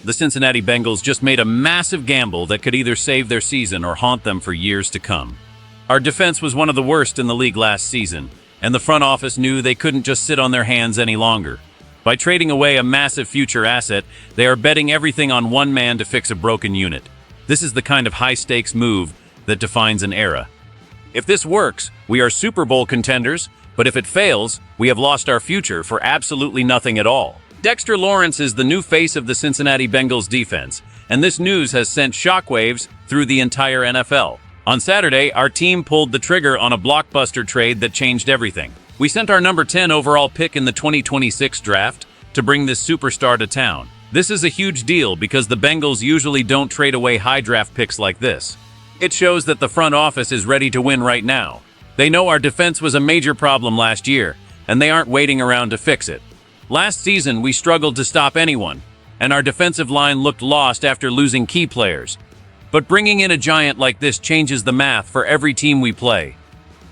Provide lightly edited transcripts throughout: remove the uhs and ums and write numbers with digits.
the Cincinnati Bengals just made a massive gamble that could either save their season or haunt them for years to come. Our defense was one of the worst in the league last season, and the front office knew they couldn't just sit on their hands any longer. By trading away a massive future asset, they are betting everything on one man to fix a broken unit. This is the kind of high-stakes move that defines an era. If this works, we are Super Bowl contenders, but if it fails, we have lost our future for absolutely nothing at all. Dexter Lawrence is the new face of the Cincinnati Bengals defense, and this news has sent shockwaves through the entire NFL. On Saturday, our team pulled the trigger on a blockbuster trade that changed everything. We sent our number 10 overall pick in the 2026 draft to bring this superstar to town. This is a huge deal because the Bengals usually don't trade away high draft picks like this. It shows that the front office is ready to win right now. They know our defense was a major problem last year, and they aren't waiting around to fix it. Last season, we struggled to stop anyone, and our defensive line looked lost after losing key players. But bringing in a giant like this changes the math for every team we play.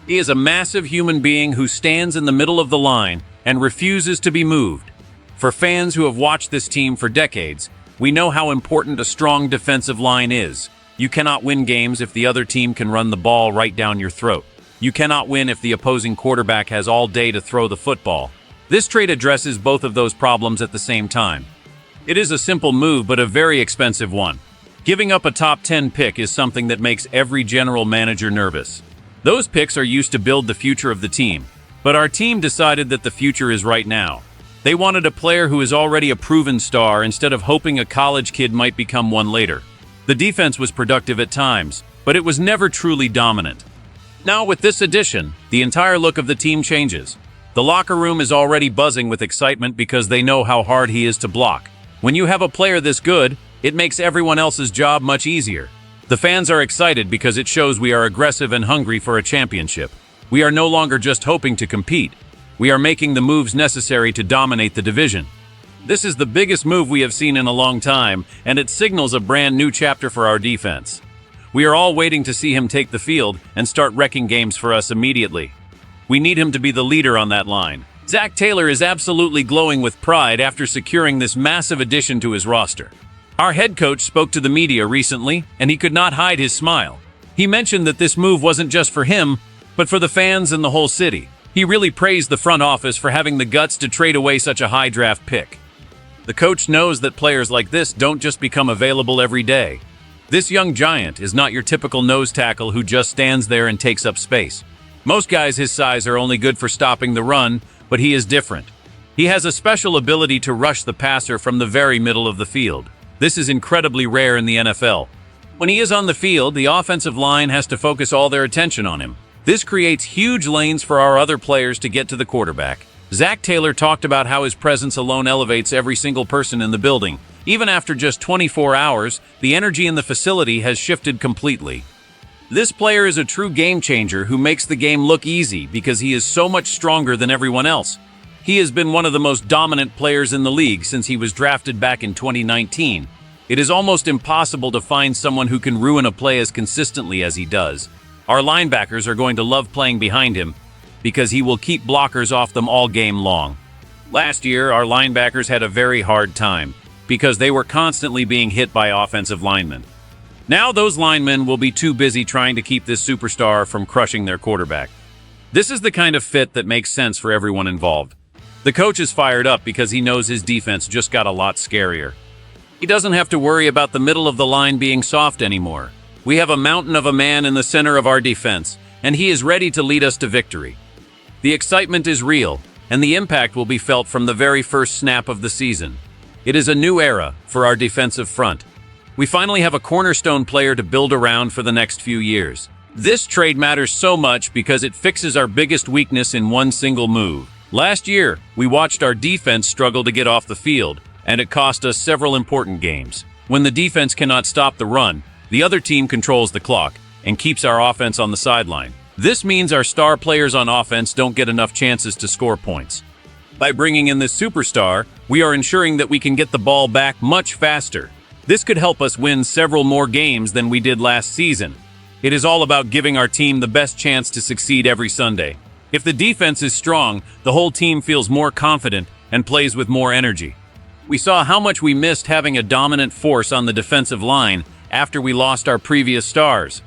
He is a massive human being who stands in the middle of the line and refuses to be moved. For fans who have watched this team for decades, we know how important a strong defensive line is. You cannot win games if the other team can run the ball right down your throat. You cannot win if the opposing quarterback has all day to throw the football. This trade addresses both of those problems at the same time. It is a simple move, but a very expensive one. Giving up a top 10 pick is something that makes every general manager nervous. Those picks are used to build the future of the team, but our team decided that the future is right now. They wanted a player who is already a proven star instead of hoping a college kid might become one later. The defense was productive at times, but it was never truly dominant. Now with this addition, the entire look of the team changes. The locker room is already buzzing with excitement because they know how hard he is to block. When you have a player this good, it makes everyone else's job much easier. The fans are excited because it shows we are aggressive and hungry for a championship. We are no longer just hoping to compete. We are making the moves necessary to dominate the division. This is the biggest move we have seen in a long time, and it signals a brand new chapter for our defense. We are all waiting to see him take the field and start wrecking games for us immediately. We need him to be the leader on that line. Zach Taylor is absolutely glowing with pride after securing this massive addition to his roster. Our head coach spoke to the media recently, and he could not hide his smile. He mentioned that this move wasn't just for him, but for the fans and the whole city. He really praised the front office for having the guts to trade away such a high draft pick. The coach knows that players like this don't just become available every day. This young giant is not your typical nose tackle who just stands there and takes up space. Most guys his size are only good for stopping the run, but he is different. He has a special ability to rush the passer from the very middle of the field. This is incredibly rare in the NFL. When he is on the field, the offensive line has to focus all their attention on him. This creates huge lanes for our other players to get to the quarterback. Zach Taylor talked about how his presence alone elevates every single person in the building. Even after just 24 hours, the energy in the facility has shifted completely. This player is a true game changer who makes the game look easy because he is so much stronger than everyone else. He has been one of the most dominant players in the league since he was drafted back in 2019. It is almost impossible to find someone who can ruin a play as consistently as he does. Our linebackers are going to love playing behind him because he will keep blockers off them all game long. Last year, our linebackers had a very hard time because they were constantly being hit by offensive linemen. Now those linemen will be too busy trying to keep this superstar from crushing their quarterback. This is the kind of fit that makes sense for everyone involved. The coach is fired up because he knows his defense just got a lot scarier. He doesn't have to worry about the middle of the line being soft anymore. We have a mountain of a man in the center of our defense, and he is ready to lead us to victory. The excitement is real, and the impact will be felt from the very first snap of the season. It is a new era for our defensive front. We finally have a cornerstone player to build around for the next few years. This trade matters so much because it fixes our biggest weakness in one single move. Last year, we watched our defense struggle to get off the field, and it cost us several important games. When the defense cannot stop the run, the other team controls the clock and keeps our offense on the sideline. This means our star players on offense don't get enough chances to score points. By bringing in this superstar, we are ensuring that we can get the ball back much faster. This could help us win several more games than we did last season. It is all about giving our team the best chance to succeed every Sunday. If the defense is strong, the whole team feels more confident and plays with more energy. We saw how much we missed having a dominant force on the defensive line after we lost our previous stars.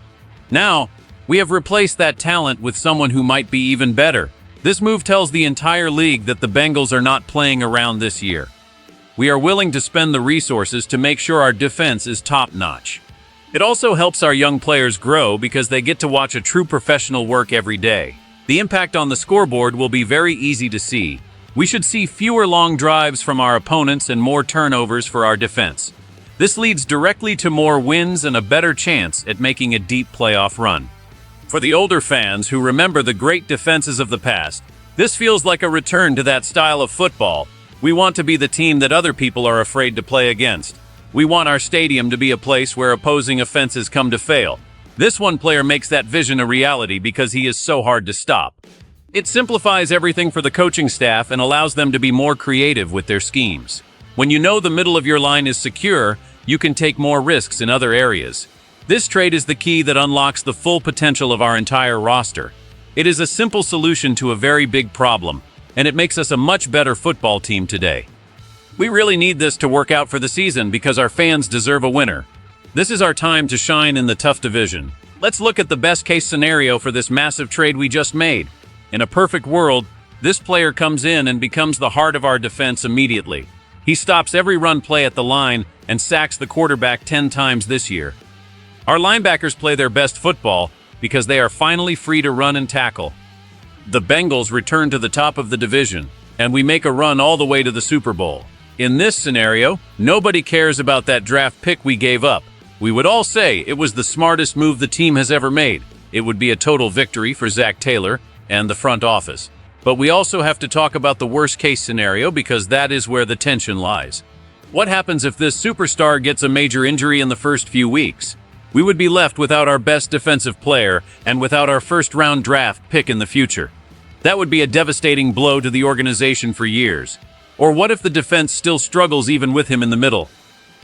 Now, we have replaced that talent with someone who might be even better. This move tells the entire league that the Bengals are not playing around this year. We are willing to spend the resources to make sure our defense is top-notch. It also helps our young players grow because they get to watch a true professional work every day. The impact on the scoreboard will be very easy to see. We should see fewer long drives from our opponents and more turnovers for our defense. This leads directly to more wins and a better chance at making a deep playoff run. For the older fans who remember the great defenses of the past, this feels like a return to that style of football. We want to be the team that other people are afraid to play against. We want our stadium to be a place where opposing offenses come to fail. This one player makes that vision a reality because he is so hard to stop. It simplifies everything for the coaching staff and allows them to be more creative with their schemes. When you know the middle of your line is secure, you can take more risks in other areas. This trade is the key that unlocks the full potential of our entire roster. It is a simple solution to a very big problem, and it makes us a much better football team today. We really need this to work out for the season because our fans deserve a winner. This is our time to shine in the tough division. Let's look at the best-case scenario for this massive trade we just made. In a perfect world, this player comes in and becomes the heart of our defense immediately. He stops every run play at the line and sacks the quarterback 10 times this year. Our linebackers play their best football because they are finally free to run and tackle. The Bengals return to the top of the division, and we make a run all the way to the Super Bowl. In this scenario, nobody cares about that draft pick we gave up. We would all say it was the smartest move the team has ever made. It would be a total victory for Zac Taylor and the front office. But we also have to talk about the worst-case scenario because that is where the tension lies. What happens if this superstar gets a major injury in the first few weeks? We would be left without our best defensive player and without our first-round draft pick in the future. That would be a devastating blow to the organization for years. Or what if the defense still struggles even with him in the middle?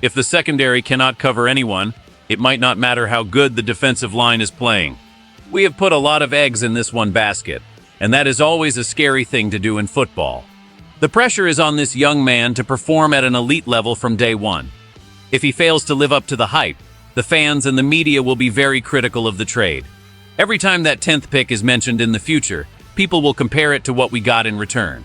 If the secondary cannot cover anyone, it might not matter how good the defensive line is playing. We have put a lot of eggs in this one basket, and that is always a scary thing to do in football. The pressure is on this young man to perform at an elite level from day one. If he fails to live up to the hype, the fans and the media will be very critical of the trade. Every time that 10th pick is mentioned in the future, people will compare it to what we got in return.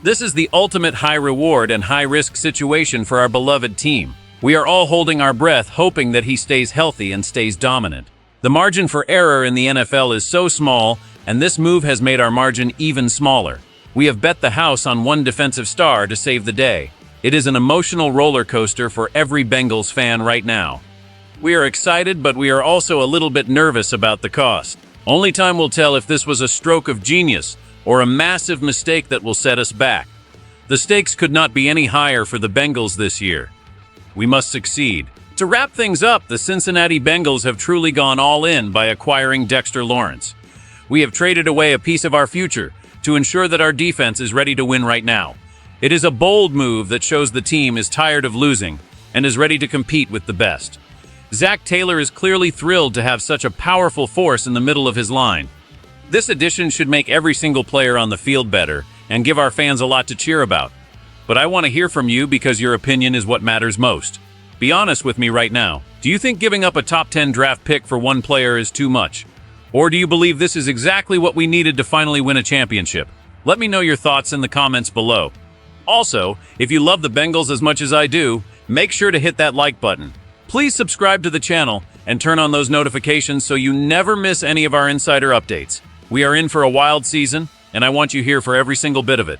This is the ultimate high-reward and high-risk situation for our beloved team. We are all holding our breath, hoping that he stays healthy and stays dominant. The margin for error in the NFL is so small, and this move has made our margin even smaller. We have bet the house on one defensive star to save the day. It is an emotional roller coaster for every Bengals fan right now. We are excited, but we are also a little bit nervous about the cost. Only time will tell if this was a stroke of genius or a massive mistake that will set us back. The stakes could not be any higher for the Bengals this year. We must succeed. To wrap things up, the Cincinnati Bengals have truly gone all in by acquiring Dexter Lawrence. We have traded away a piece of our future to ensure that our defense is ready to win right now. It is a bold move that shows the team is tired of losing and is ready to compete with the best. Zac Taylor is clearly thrilled to have such a powerful force in the middle of his line. This addition should make every single player on the field better and give our fans a lot to cheer about. But I want to hear from you because your opinion is what matters most. Be honest with me right now. Do you think giving up a top 10 draft pick for one player is too much? Or do you believe this is exactly what we needed to finally win a championship? Let me know your thoughts in the comments below. Also, if you love the Bengals as much as I do, make sure to hit that like button. Please subscribe to the channel and turn on those notifications so you never miss any of our insider updates. We are in for a wild season, and I want you here for every single bit of it.